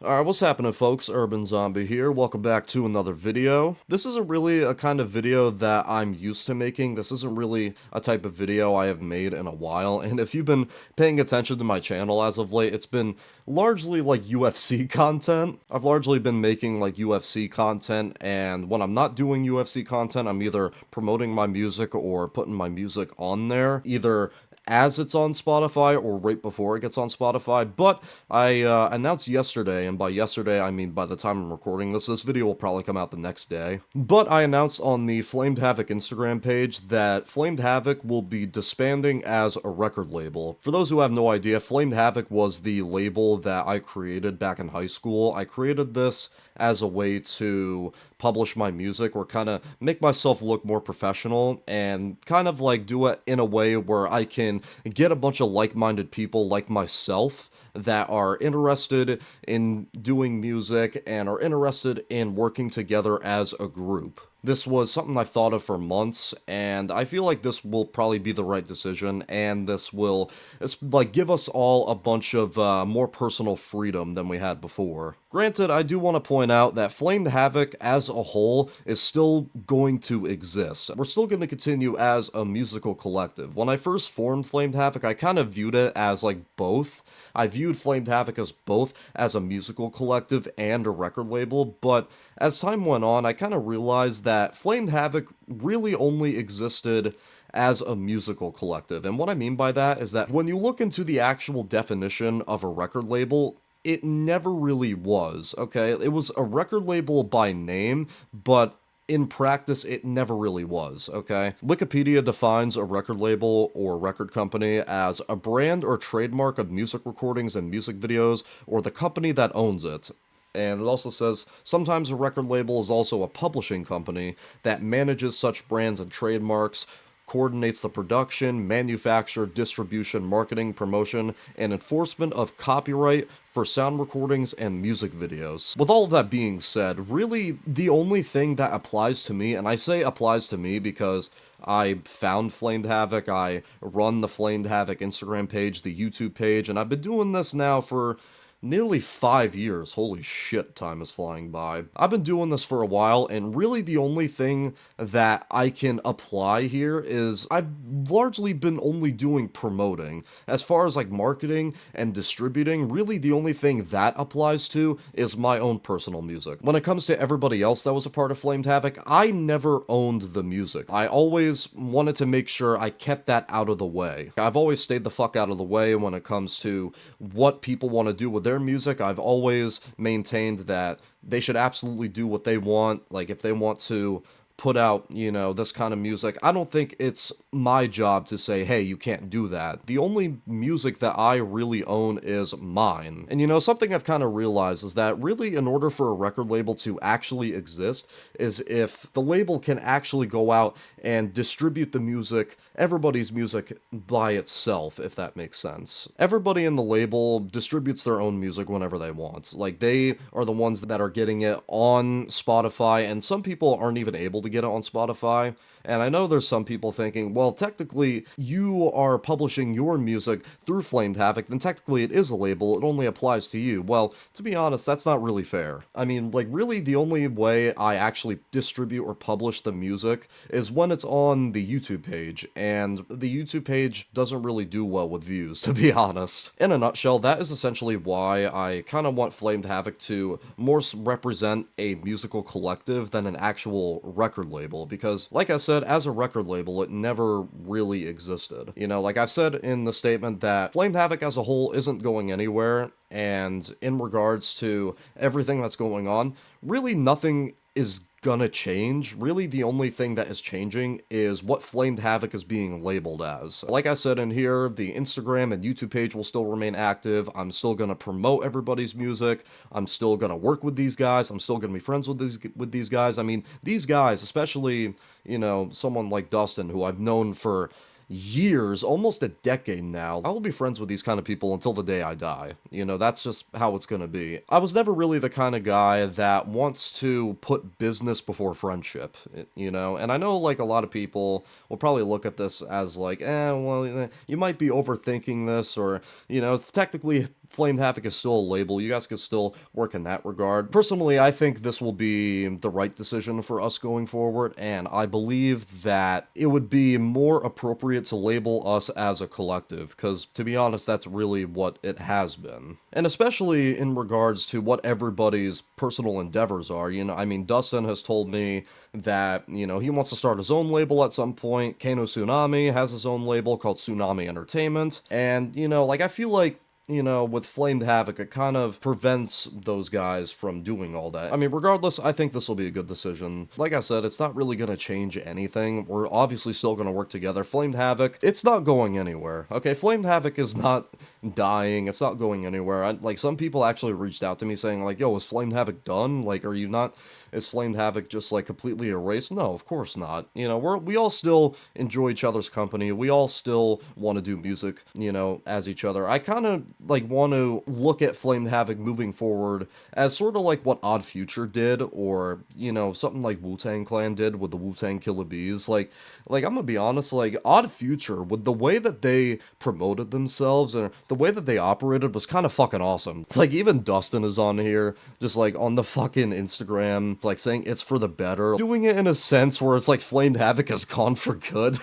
Alright, what's happening folks? Urban Zombie here. Welcome back to another video. This isn't really a kind of video that I'm used to making. This isn't really a type of video I have made in a while, and if you've been paying attention to my channel as of late, it's been largely like UFC content. I've largely been making like UFC content, and when I'm not doing UFC content, I'm either promoting my music or putting my music on there, either as it's on Spotify or right before it gets on Spotify. But I announced yesterday, and by yesterday I mean by the time I'm recording this video will probably come out the next day. But I announced on the Flamed Havoc Instagram page that Flamed Havoc will be disbanding as a record label. For those who have no idea, Flamed Havoc was the label that I created back in high school. I created this as a way to publish my music or kind of make myself look more professional and kind of like do it in a way where I can get a bunch of like-minded people like myself that are interested in doing music and are interested in working together as a group. This was something I've thought of for months, and I feel like this will probably be the right decision, and it's like give us all a bunch of more personal freedom than we had before. Granted, I do want to point out that Flamed Havoc as a whole is still going to exist. We're still going to continue as a musical collective. When I first formed Flamed Havoc, I kind of viewed it as like both. I viewed Flamed Havoc as both as a musical collective and a record label, but as time went on, I kind of realized that Flamed Havoc really only existed as a musical collective. And what I mean by that is that when you look into the actual definition of a record label, it never really was, okay? It was a record label by name, but in practice, it never really was, okay? Wikipedia defines a record label or record company as a brand or trademark of music recordings and music videos, or the company that owns it. And it also says, sometimes a record label is also a publishing company that manages such brands and trademarks, coordinates the production, manufacture, distribution, marketing, promotion, and enforcement of copyright for sound recordings and music videos. With all of that being said, really the only thing that applies to me, and I say applies to me because I found Flamed Havoc, I run the Flamed Havoc Instagram page, the YouTube page, and I've been doing this now for nearly 5 years. Holy shit, time is flying by. I've been doing this for a while, and really the only thing that I can apply here is I've largely been only doing promoting. As far as like marketing and distributing, really the only thing that applies to is my own personal music. When it comes to everybody else that was a part of Flamed Havoc, I never owned the music. I always wanted to make sure I kept that out of the way. I've always stayed the fuck out of the way when it comes to what people want to do with their music. I've always maintained that they should absolutely do what they want. Like, if they want to put out, this kind of music, I don't think it's my job to say, hey, you can't do that. The only music that I really own is mine. And something I've kind of realized is that really in order for a record label to actually exist is if the label can actually go out and distribute the music, everybody's music by itself, if that makes sense. Everybody in the label distributes their own music whenever they want. Like, they are the ones that are getting it on Spotify, and some people aren't even able to get it on Spotify. And I know there's some people thinking, well, technically, you are publishing your music through Flamed Havoc, then technically it is a label, it only applies to you. Well, to be honest, that's not really fair. I mean, like, really the only way I actually distribute or publish the music is when it's on the YouTube page, and the YouTube page doesn't really do well with views, to be honest. In a nutshell, that is essentially why I kind of want Flamed Havoc to more represent a musical collective than an actual record label, because, like I said, as a record label, it never really existed. Like I've said in the statement that Flamed Havoc as a whole isn't going anywhere, and in regards to everything that's going on, really nothing is gonna change. Really, the only thing that is changing is what Flamed Havoc is being labeled as. Like I said in here, the Instagram and YouTube page will still remain active. I'm still gonna promote everybody's music. I'm still gonna work with these guys. I'm still gonna be friends with these guys. I mean, these guys, especially, someone like Dustin, who I've known for years, almost a decade now. I will be friends with these kind of people until the day I die. That's just how it's gonna be. I was never really the kind of guy that wants to put business before friendship, and I know like a lot of people will probably look at this as like, well, you might be overthinking this, or, technically Flamed Havoc is still a label. You guys can still work in that regard. Personally, I think this will be the right decision for us going forward, and I believe that it would be more appropriate to label us as a collective, because to be honest, that's really what it has been. And especially in regards to what everybody's personal endeavors are, you know, I mean, Dustin has told me that, you know, he wants to start his own label at some point. Kano Tsunami has his own label called Tsunami Entertainment, and, you know, like, I feel like, you know, with Flamed Havoc, it kind of prevents those guys from doing all that. I mean, regardless, I think this will be a good decision. Like I said, it's not really going to change anything. We're obviously still going to work together. Flamed Havoc, it's not going anywhere, okay? Flamed Havoc is not dying. It's not going anywhere. Like, some people actually reached out to me saying, like, yo, is Flamed Havoc done? Like, are you not... Is Flamed Havoc just, like, completely erased? No, of course not. You know, we all still enjoy each other's company. We all still want to do music, you know, as each other. I kind of, like, want to look at Flamed Havoc moving forward as sort of like what Odd Future did, or, you know, something like Wu-Tang Clan did with the Wu-Tang Killer Bees. Like, I'm gonna be honest, like, Odd Future, with the way that they promoted themselves and the way that they operated was kind of fucking awesome. Like, even Dustin is on here, just, like, on the fucking Instagram, like, saying it's for the better, doing it in a sense where it's like Flamed Havoc is gone for good.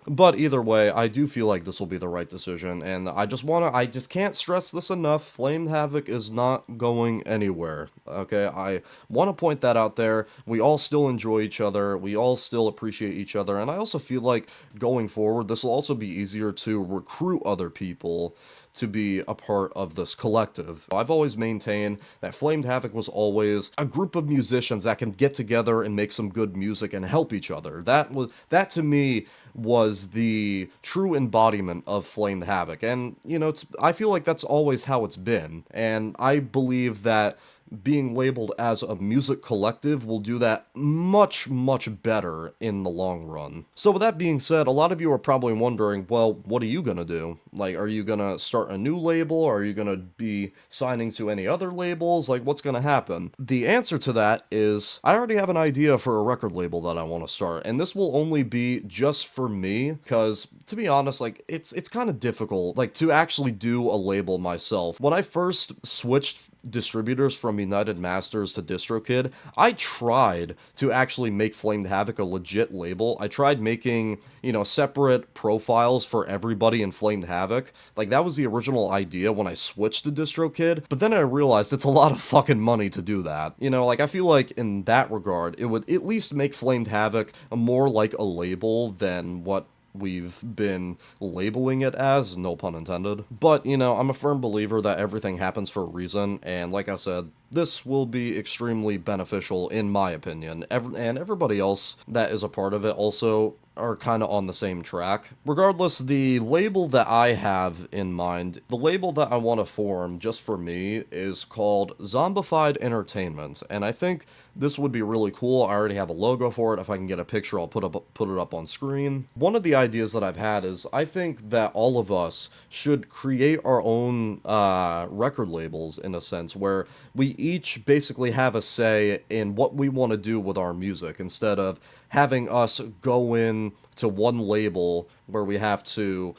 But either way, I do feel like this will be the right decision, and I just can't stress this enough, Flamed Havoc is not going anywhere, okay? I want to point that out there. We all still enjoy each other, we all still appreciate each other, and I also feel like going forward, this will also be easier to recruit other people to be a part of this collective. I've always maintained that Flamed Havoc was always a group of musicians that can get together and make some good music and help each other. That to me was the true embodiment of Flamed Havoc, and, you know, I feel like that's always how it's been, and I believe that being labeled as a music collective will do that much, much better in the long run. So with that being said, a lot of you are probably wondering, well, what are you gonna do? Like, are you gonna start a new label? Are you gonna be signing to any other labels? Like, what's gonna happen? The answer to that is, I already have an idea for a record label that I want to start, and this will only be just for me, because, to be honest, like, it's kind of difficult, like, to actually do a label myself. When I first switched distributors from United Masters to DistroKid, I tried to actually make Flamed Havoc a legit label. I tried making, you know, separate profiles for everybody in Flamed Havoc. Like, that was the original idea when I switched to DistroKid, but then I realized it's a lot of fucking money to do that. You know, like, I feel like in that regard, it would at least make Flamed Havoc more like a label than what we've been labeling it as, no pun intended. But, you know, I'm a firm believer that everything happens for a reason, and like I said, this will be extremely beneficial in my opinion, and everybody else that is a part of it also are kind of on the same track. Regardless, the label that I have in mind, the label that I want to form just for me, is called Zombified Entertainment, and I think this would be really cool. I already have a logo for it. If I can get a picture, I'll put it up on screen. One of the ideas that I've had is, I think that all of us should create our own record labels, in a sense, where we each basically have a say in what we want to do with our music, instead of having us go in to one label where we have to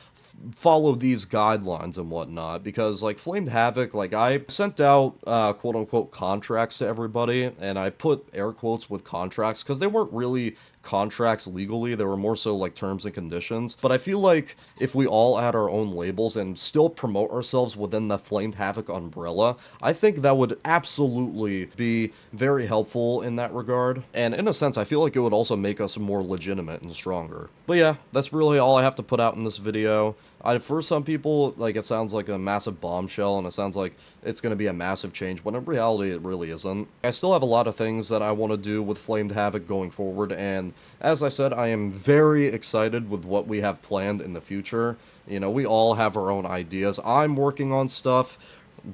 follow these guidelines and whatnot. Because, like, Flamed Havoc, like, I sent out quote-unquote contracts to everybody, and I put air quotes with contracts because they weren't really contracts legally, they were more so like terms and conditions. But I feel like if we all add our own labels and still promote ourselves within the Flamed Havoc umbrella, I think that would absolutely be very helpful in that regard. And in a sense, I feel like it would also make us more legitimate and stronger. But yeah, that's really all I have to put out in this video. For some people, like, it sounds like a massive bombshell, and it sounds like it's going to be a massive change, when in reality, it really isn't. I still have a lot of things that I want to do with Flamed Havoc going forward, and as I said, I am very excited with what we have planned in the future. You know, we all have our own ideas. I'm working on stuff.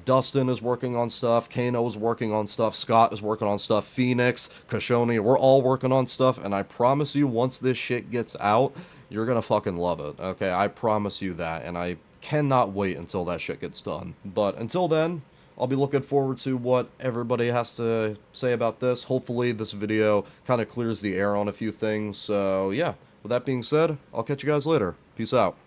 Dustin is working on stuff, Kano is working on stuff, Scott is working on stuff, Phoenix, Kashoni, we're all working on stuff, and I promise you, once this shit gets out, you're gonna fucking love it, okay? I promise you that, and I cannot wait until that shit gets done. But until then, I'll be looking forward to what everybody has to say about this. Hopefully this video kind of clears the air on a few things, so yeah. With that being said, I'll catch you guys later. Peace out.